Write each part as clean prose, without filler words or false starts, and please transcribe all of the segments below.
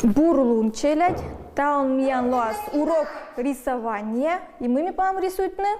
Бурлун челядь, таун миян луас урок рисования. И мы вам рисуют на?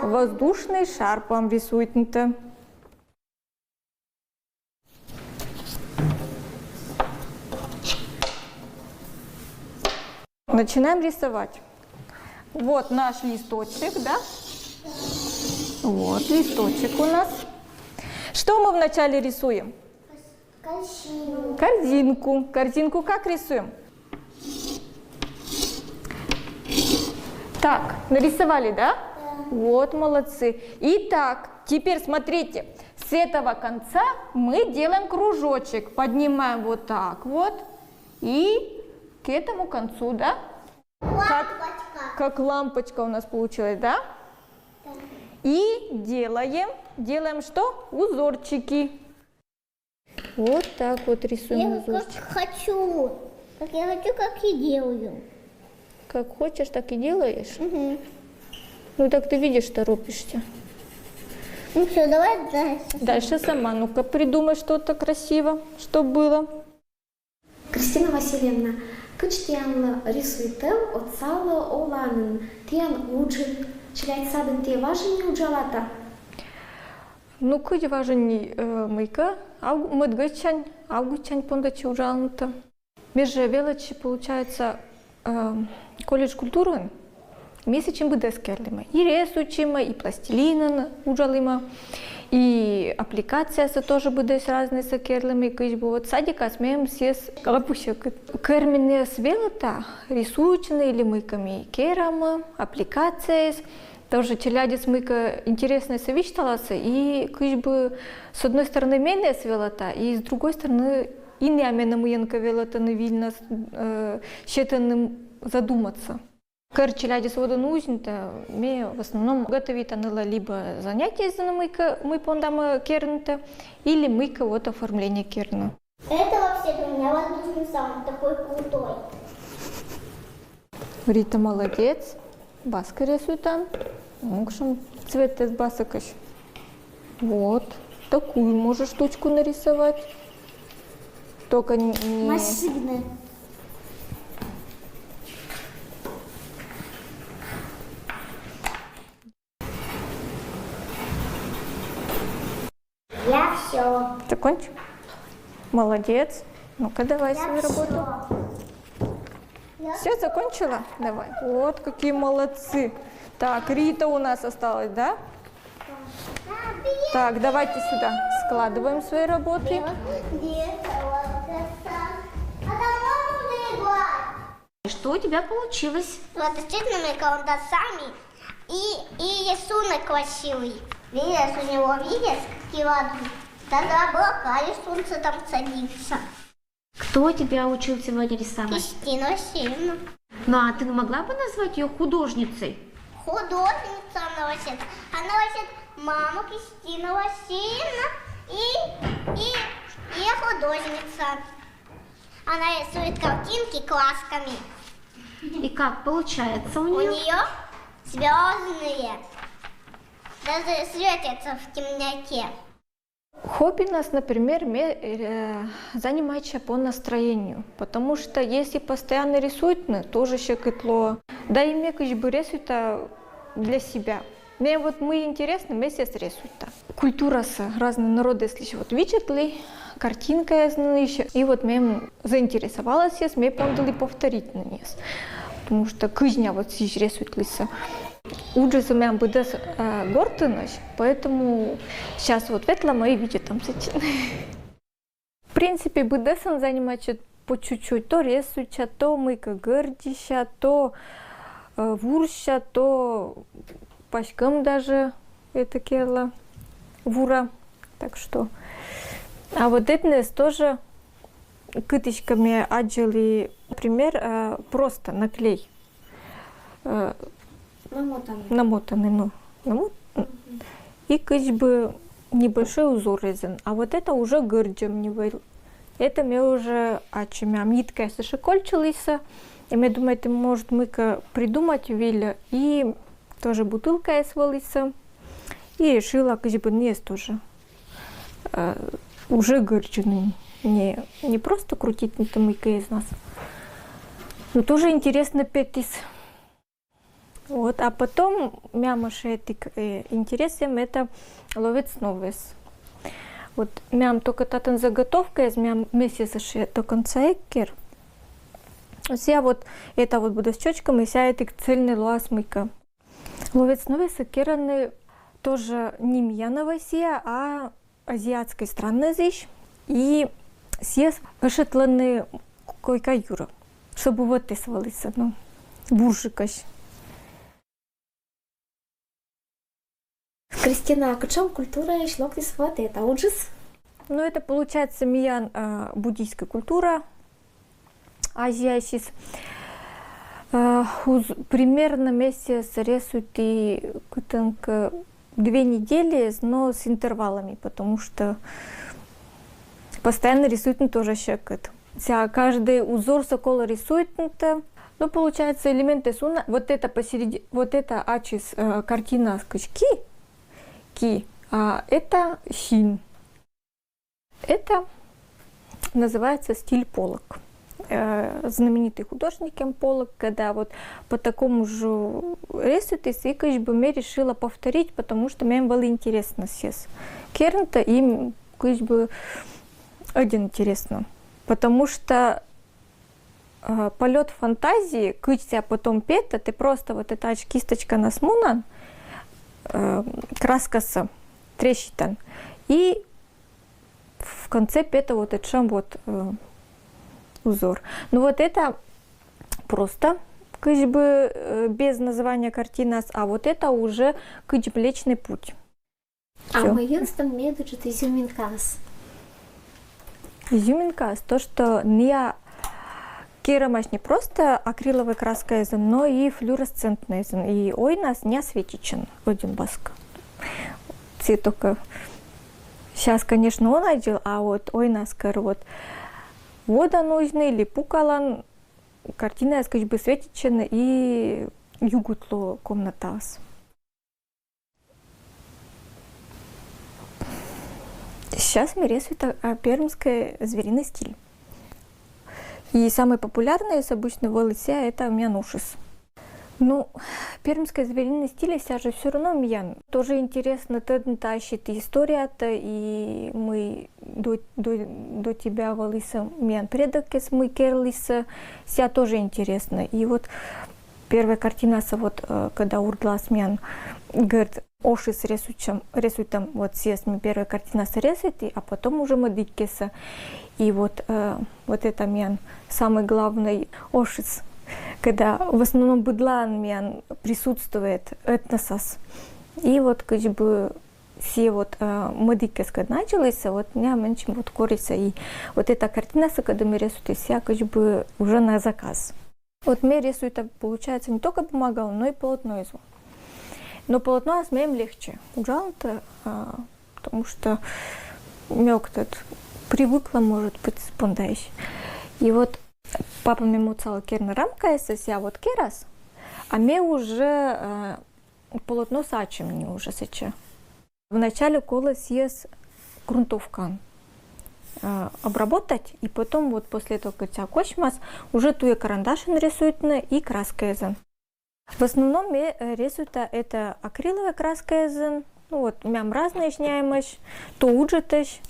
Воздушный шар вам рисует на. Начинаем рисовать. Вот наш листочек, да? Вот листочек у нас. Что мы вначале рисуем? Корзину. Корзинку. Корзинку как рисуем? Так, нарисовали, да? Да. Вот, молодцы. Итак, теперь смотрите. С этого конца мы делаем кружочек. Поднимаем вот так вот. И к этому концу, да? Лампочка. Как лампочка у нас получилась, да? Да. И делаем что? Узорчики. Вот так вот рисуем Я узорчик. как хочу. Как я хочу, как и делаю. Как хочешь, так и делаешь. Угу. Ну так ты видишь, торопишься. Ну все, давай дальше. Дальше сама. Ну-ка придумай что-то красиво, что было. Кристина Васильевна, кычтианла рисуйтел отсала оланын, тиан уджин, чилять садын те важен уджалата. Ну, кыч важен мыка, мыдгычань, авгучань пондачи ужалнута. Меже велочи, получается, колледж культуры месячем бы дескерлима. И рисучима, и пластилинын ужалима, и аппликация тоже будет разные сакерлами. Кыч бы вот садика смеем сес лапуща. Кермине свелота рисуючины или мыками керама, аппликация. Тоже челядец мыка интересная совещалась, и кыш бы с одной стороны менее свелота, и с другой стороны и не амена мыенка велота не вильно щетанным задуматься. Кэр челядец вода нужен-то, мне в основном готовит она либо занятия из мыка, мы пондам кернта, или мыка вот оформление керна. Это вообще для меня воздушный саунд такой крутой. Рита молодец. Баска рисует там. Мукшем цвет из басакаш. Вот. Такую можешь штучку нарисовать. Только не... Машины. Я все. Закончил? Молодец. Ну-ка, давай свою работу. Все, закончила? Давай. Вот какие молодцы. Так, Рита у нас осталась, да? Так, давайте сюда складываем свои работы. Что у тебя получилось? Вот действительно мы карандашами и рисунок красивый. Видишь, у него, видишь, какие ладони? Тогда облака и солнце там садится. Кто тебя учил сегодня рисовать? Кристина Васильевна. Ну а ты могла бы назвать ее художницей? Художница она вообще. Она вообще мама Кристина Васильевна и художница. Она рисует картинки красками. И как получается у У нее? нее звездные. Даже светятся в темноте. Хобби нас, например, занимается по настроению, потому что если постоянно рисует, тоже щекотло. Да и мне как бы рисует для себя. Мне вот мы интересно, мы здесь рисует. Культура с разные народы, если вот видят ли, картинка я знаю еще. И вот мне заинтересовалась, мне помнили повторить на нее. Потому что кыжня вот здесь рисует лиса. Уджи меня будет гортыныш, поэтому сейчас вот ветла мои видят там сети. В принципе, будесан занимается по чуть-чуть, то рисует, то мыка гордища, то вурща, то пачкам даже это керла вура, так что. А вот это тоже кыточками отжили, например, просто наклей. Намотанный, и как бы небольшой узор резан. А вот это уже гырджем не был. Это мы уже ачимям. Нитка если кончилась, и мы думаем, может мы придумать виля и тоже бутылка свалилась. И решила, как бы не тоже уже гырдженый. не просто крутить на тымыке из нас, но тоже интересно петис. Вот, а потом мям шетик интересен это ловец новес. Вот мям только татан заготовка из мям месяца до конца эккер. Вся вот это вот буде с чочком и вся эта цельная ласмыка. Ловец новес кераны тоже не мьяновая сия, а азиатской страны здесь. И съест вышетланы койка-юра, чтобы вот ты свалился, ну, буржикаш. Кристина, а кучам культура шлок из воды, это уджис? Ну, это получается миян буддийская культура, Азия сейчас примерно месяц рисуют и 2 недели, но с интервалами, потому что постоянно рисуют тоже щекот. Каждый узор сокола рисует, ну, получается элементы суна. Вот это посередине, вот это ачис картина скачки, ки, а это син. Это называется стиль Поллок. Знаменитый художник Поллок, когда вот по такому же рисует, и как бы я решила повторить, потому что мне было интересно сейчас. Кернта им как бы один интересно, потому что полет фантазии, кычся потом пета, ты просто вот эта кисточка насмунан, краскаса трещитан, и в конце пета вот это вот узор. Но вот это просто как бы без названия картины, а вот это уже как бы Млечный Путь. А мы единственное медучит изюминкас. Изюминка, то, что не керамаш не просто акриловая краска, но и флюоресцентная. И ой нас не осветичен один баск. Все только сейчас, конечно, он одел, а вот ой нас вот вода нужна или пукалан, картина как бы светичена и югутло комнатас. Сейчас мы рисуем пермский звериный стиль. И самый популярный из обычно волосы это мянушис. Ну, пермский звериный стиль сейчас же все равно мьян. Тоже интересно, тащит история-то, и мы до тебя волосы мьян предок, мы керлиса, вся тоже интересно. И вот первая картина, вот когда урдлас мьян, говорит, ошис рисует там вот съест мне первая картина срезает, а потом уже мы диккеса. И вот это мьян самый главный ошис, когда в основном быдлан мьян присутствует этносас. И вот как бы все вот мы диккеска началось, вот меня меньше вот корится. И вот эта картина, когда мы рисуем, вся как бы уже на заказ. Вот мы рисуем, получается, не только бумага, но и полотно из. Но полотно смеем легче. Ужасно, потому что мёк этот привыкла, может быть, спондаешь. И вот папа мне муцал керна рамка, я вот керас, а мне уже полотно сачи мне уже сече. Вначале колос есть грунтовка обработать, и потом вот после этого, когда кочмас, уже туе карандаш нарисует и краска езен. В основном я рисую это акриловая краска езен, ну вот мям разные шняемыш, то уджетыш,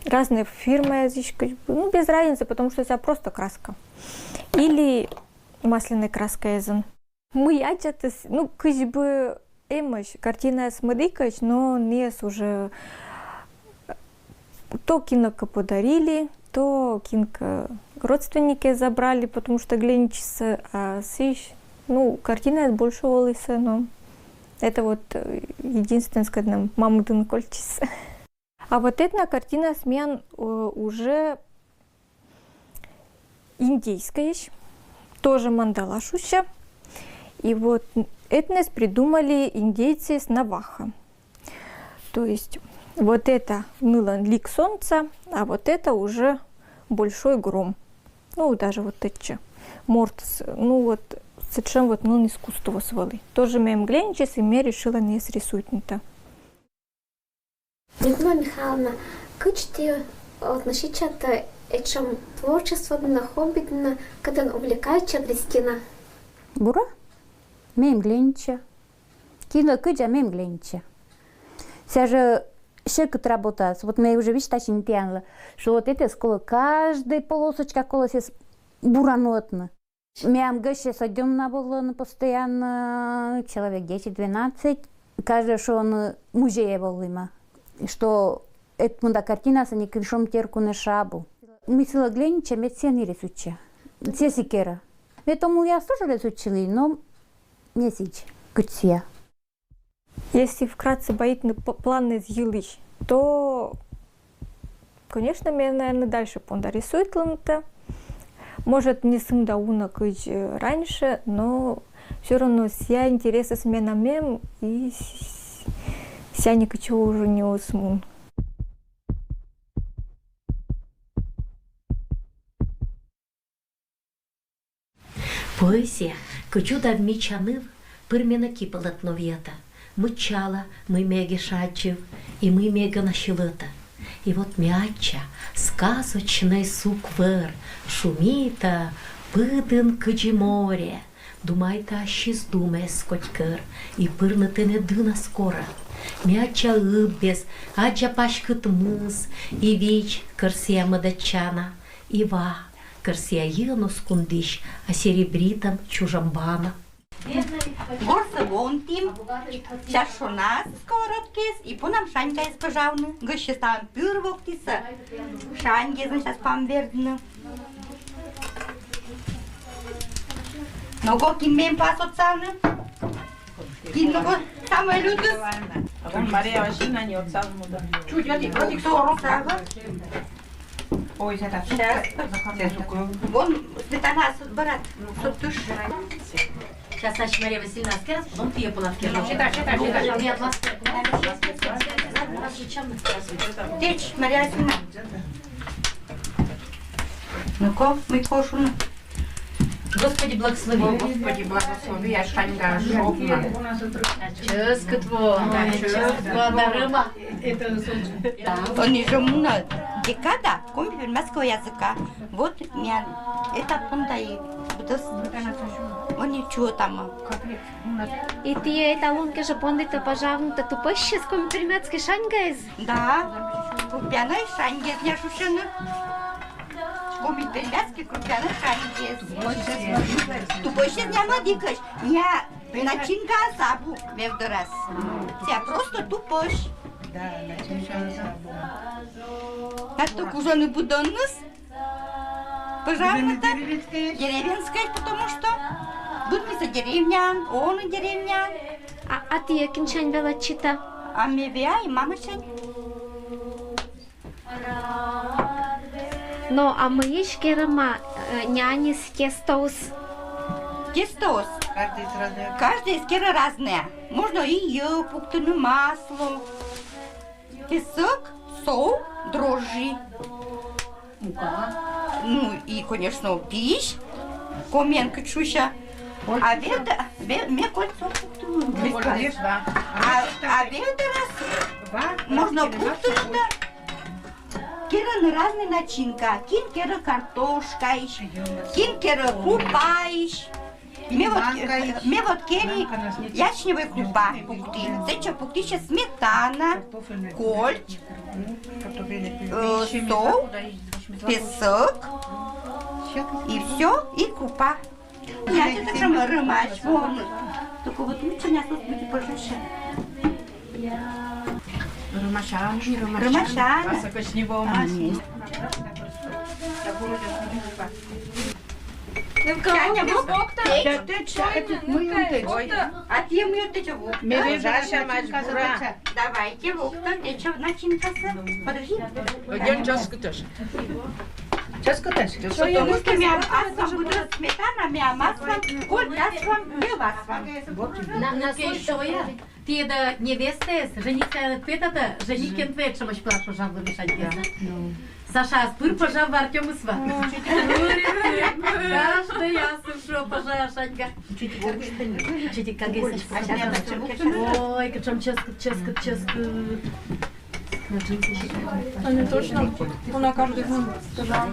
разные фирмы здесь, ну без разницы, потому что это просто краска. Или масляная краска езен. Мы ячаты, ну как бы эмыш, картина с мадыкач, но не уже то кинока подарили, то кинка родственники забрали, потому что глянчица, а сыщ, ну, картина больше волосы, но это вот единственное, когда маму дын кольчица. А вот эта картина смен уже индейская, тоже мандалашуща. И вот этнос придумали индейцы с Наваха. То есть вот это было лик солнца, а вот это уже большой гром. Ну, даже вот эти мортс, ну вот, зачем вот, ну, искусство свали. Тоже мы глянчись, и я решила не срисуать это. Людмила Михайловна, кычте относиться этим творчеством на хобби, когда он увлекается Кристина? Бура? Мем глинча. Кино кыджа мем глинча. Вся же ширкот работает. Вот мы уже видишь, очень тянла, что вот эта школа, каждая полосочка колосец буранотна. Мям гыше сойдем на болон постоянно, человек 10-12. Каждый, что он музее был има. Что это муда картина, не кришом терку на шабу. Мы сила глинча, медсены рисуча. Все сикера. Поэтому я тоже рисучили, но не сич. Кутия. Если вкратце боитны планы из Юлыч, то, конечно, мне, наверное, дальше понда рисует лента. Может, не сым да унак раньше, но все равно вся интересы смена мем и вся ничего уже не осмун. Поезія, кочуда вмічанив, пирмінаки полотнов'ята. Мычала, мы меги шачив, и мы мега нащилыта. И вот мяча, сказочный суквер, шумита, пыдын кыджи море. Думайта щиз думе скотькер, и пырныты не дына скоро. Мяча ыббес, аджа пашкыт мыс, и вич кырсия мадачана, и ва, кырсия йыну скундиш, а серебритам чужамбана. Горса вонтим, чашона сковородкес, и понам шанька из пожавны. Гыще ставим пюрвоктиса, шаньке, значит, спам вердны. Много кинмем пас от сауны. Кинного самое людес. Мария Васильевна не от самого да. Чуть вроде кто сава. Ой, это Сейчас. Вон сметана барат, соттуш. Сейчас, значит, Мария Васильевна скажет, потом ты ее поласкешь. Считай. Течь, Мария Васильевна. Ну-ка, мы кошуны. Господи, благослови. Господи, благослови, я шанька шовна. Ческа твоя, да рыба. Они же муна декада, компьютер немецкого языка. Вот меня это пондай. Они чего там? И ты эталонка же пондита пожалуйста, ты пощи с комментариемецкий шангайз? Да, крупяна и шангес, я шушена. Компьютер немецкий крупяна шангес. Тупощи не модикаш, я начинка забу между раз. Я просто тупощ. Да, начинка забу. А так уже не буду нос. Пожалуйста, деревенская, потому что будто деревня, он и деревня, А ты кинчань вела чита? а мевия и мама шань. Но а мы еще рама няни с кестоус. Тестос. Каждый из разных. Каждая из кера разная. Можно и йогуртное масло, песок, сол, дрожжи. Ну и, конечно, пищ, коменка чуща. А веда, мне кольцо А веда раз можно пуктунута. Кера на разные начинка. Кин кера картошка, кин кера крупа. Мне вот кери ячневая крупа пукти. Зачем пукти сейчас сметана, кольч, сол, песок и все, и крупа. Я тебе так же рымач, вон. Только вот лучше меня тут будет пожише. Рымашан. Чаня, вот а ты мне ты чего? Давайте, вот ты что, начинка. Подожди. Что я мысли мя маслом буду сметана, мя маслом, коль маслом, не маслом. На что я? Ты да невеста, жениться петата, женихин твой, что мы плачем, пожалуй, мешать. Саша, спыр, пожалуй, Артем и сват. Каждый я слышу, пожалуй, Шанька. Чуть как есть. Ой, качам ческу. Они точно на каждый день сказали.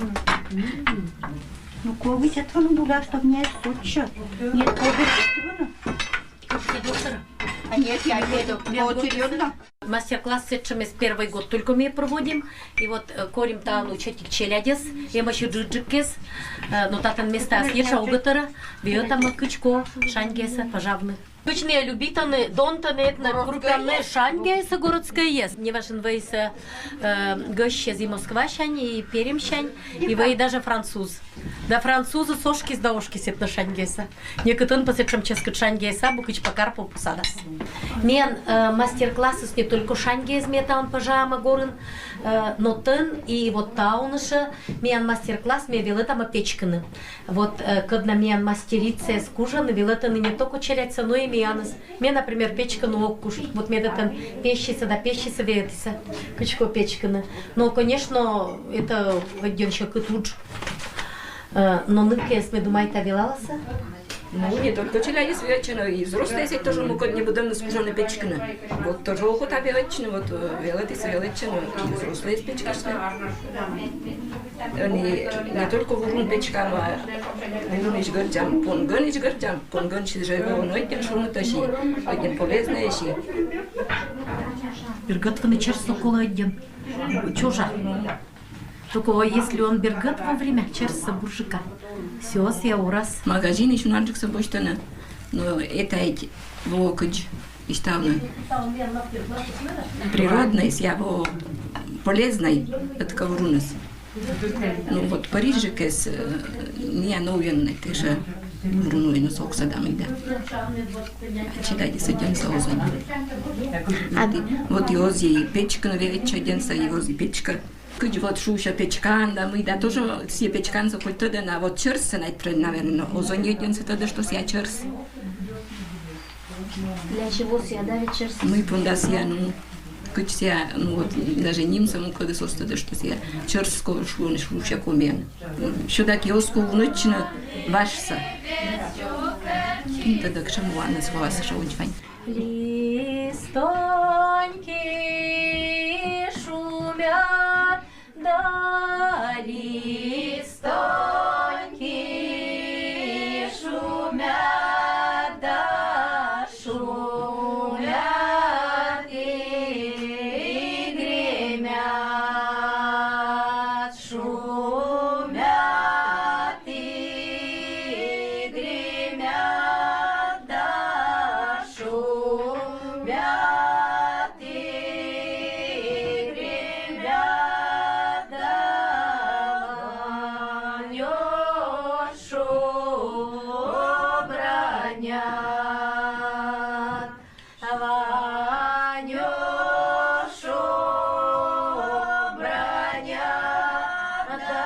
Ну, ковить это ну була, что мне суча. Нет, ковить А нет, я еду. Вот серьезно. Мастер-класс мы с первый год только мы проводим. И вот корим там учетик челядес, я еще джиджикес, но татан места съеша угатара, бьет там кычко, шаньгеса, пожавны. Кычные любитаны, донтаны, этно группаны, шаньгеса городская есть. Не вашен вейса гоща из Москва шань и перем шань, и вы даже француз. Да французы сошки с даошки сепна шаньгеса. Некотон посечем ческать шаньгеса, букыч по карпу посадас. Мен мастер-классы с не только шаньгез метаун пожама горын, но тен и вот тауныша мен мастер-класс мне вели там печканы. Вот когда мен мастерица с кужаны вели там не только челяться, но и мианос. Мне, например, печкану окуш. Вот мне там пещица да пещица ветиса, кучко печканы. Но, конечно, это один человек лучше. Но нынке, мы думаете, велалася? Ну, не только челядис вечерно, и взрослые здесь тоже могут не будем скужаны печкины. Вот тоже охота вечерно, вот велатис вечерно, и взрослые с печками. Они не только вурун печкам, а вурун иж гордям, понган иж гордям, понган иж живого, но один шумно тащи, один полезный ищи. Берготваны через около один. Чужа. Только если он бергат вовремя, через буржика. Все, я ураз. Магазин еще надо к собой что но это эти вокидж и ставно природный, его полезный от каврунас. Ну вот Париж кес не новенный, ты же вруной носок садам ида. Читайте сиден соузан. Вот йози печка на вечер день са йози печка. Кыч вот шуша печкан, да мы да тоже все печкан за хоть тогда на вот черс найтрен, наверное, озон един се тогда что ся черс. Для чего съедали черс? Мы пундасия, ну, кыч ся, ну вот даже немцам когда состада что ся черско шуны шуша комен. Сюда киоску внучно вашса. Тогда к чему она звалась, что очень файн. Листоньки шумят, да листоньки шумят, да шумят и гремят, шумят и гремят, да шумят и гремят, да Ванюшу бранят, Ванюшу бранят, да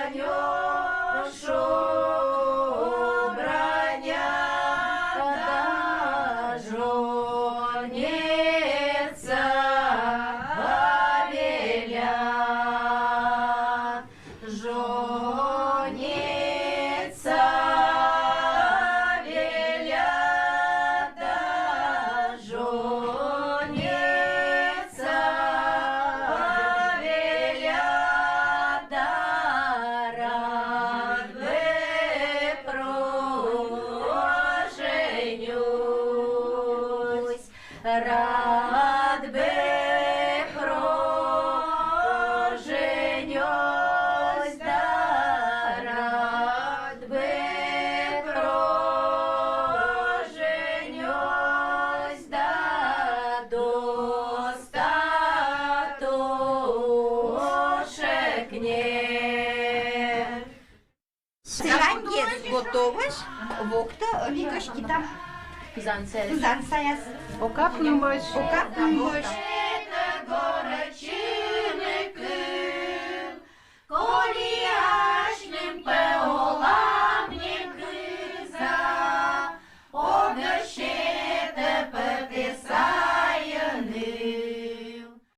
Ванюшу бранят, да жонится велят, жонится велят, да жонится велят, да рад бы проженюсь, рад бы проженюсь, да рад бы проженюсь, да достатушек нет. Шаньгез готовиш, вокта викашки там. Занцель. Занцаяс. Окапнем больше. Окапнем больше.